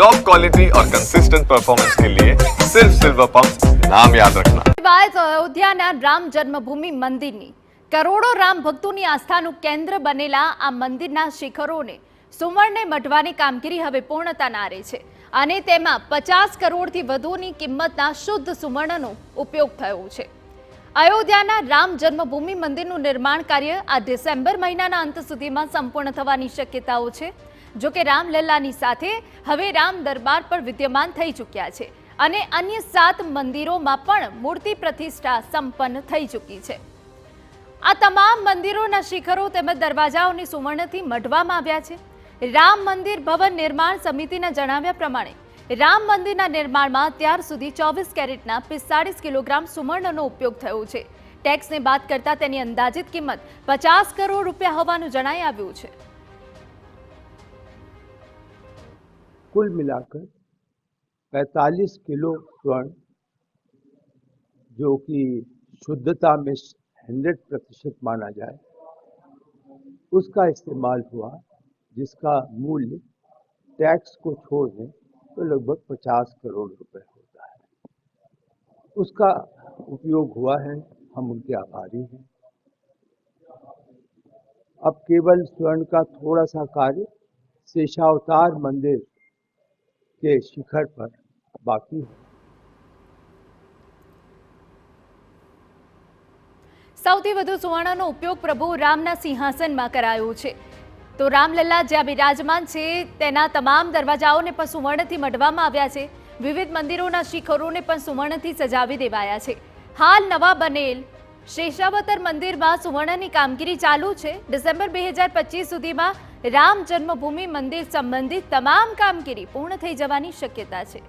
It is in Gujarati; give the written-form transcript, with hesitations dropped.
टॉप क्वालिटी और कंसिस्टेंट परफॉर्मेंस के लिए सिर्फ सिल्वर पंप नाम याद रखना। બાદ અયોધ્યાના રામ જન્મભૂમિ મંદિરની કરોડો રામ ભક્તોની આસ્થાનું કેન્દ્ર બનેલા આ મંદિરના શિખરોને સુવર્ણે મઢવાની કામગીરી હવે પૂર્ણતાના આરે છે અને તેમાં 50 કરોડથી વધુની કિંમતના શુદ્ધ સુવર્ણનો ઉપયોગ થયો છે। અયોધ્યાના રામ જન્મભૂમિ મંદિરનું નિર્માણ કાર્ય આ ડિસેમ્બર મહિનાના અંત સુધીમાં સંપૂર્ણ થવાની શક્યતાઓ છે। જો કે રામલલ્લાની સાથે હવે રામ દરબાર પણ વિદ્યમાન થઈ ચૂક્યા છે અને અન્ય 7 મંદિરોમાં પણ મૂર્તિ પ્રતિષ્ઠા સંપન્ન થઈ ચૂકી છે। આ તમામ મંદિરોના શિખરો તેમજ દરવાજાઓને સુવર્ણથી મઢવામાં આવ્યા છે। રામ મંદિર ભવન નિર્માણ સમિતિના જણાવ્યા પ્રમાણે રામ મંદિરના નિર્માણમાં અત્યાર સુધી 24 કેરેટના 45 કિલોગ્રામ સુવર્ણનો ઉપયોગ થયો છે। ટેક્સને બાદ કરતા તેની અંદાજિત કિંમત 50 કરોડ રૂપિયા હોવાનું જણાઈ આવ્યું છે। कुल मिलाकर 45 किलो स्वर्ण जो कि शुद्धता में 100% माना जाए उसका इस्तेमाल हुआ, जिसका मूल्य टैक्स को छोड़ दें तो लगभग 50 करोड़ रुपए होता है। उसका उपयोग हुआ है, हम उनके आभारी हैं। अब केवल स्वर्ण का थोड़ा सा कार्य शेषावतार मंदिर के शिखर पर बाकी है। સૌથી વધુ સુવર્ણનો ઉપયોગ પ્રભુ રામના સિંહાસનમાં કરાયો છે। તો રામલલ્લા જ્યાં બિરાજમાન છે તેના તમામ દરવાજાઓને પણ સુવર્ણથી મઢવામાં આવ્યા છે। વિવિધ મંદિરોના શિખરોને પણ સુવર્ણથી સજાવી દેવાયા છે। હાલ નવા બનેલ શેષાવતાર મંદિરમાં સુવર્ણની કામગીરી ચાલુ છે। ડિસેમ્બર 2025 સુધીમાં રામ જન્મભૂમિ મંદિર સંબંધિત તમામ કામગીરી પૂર્ણ થઈ જવાની શક્યતા છે।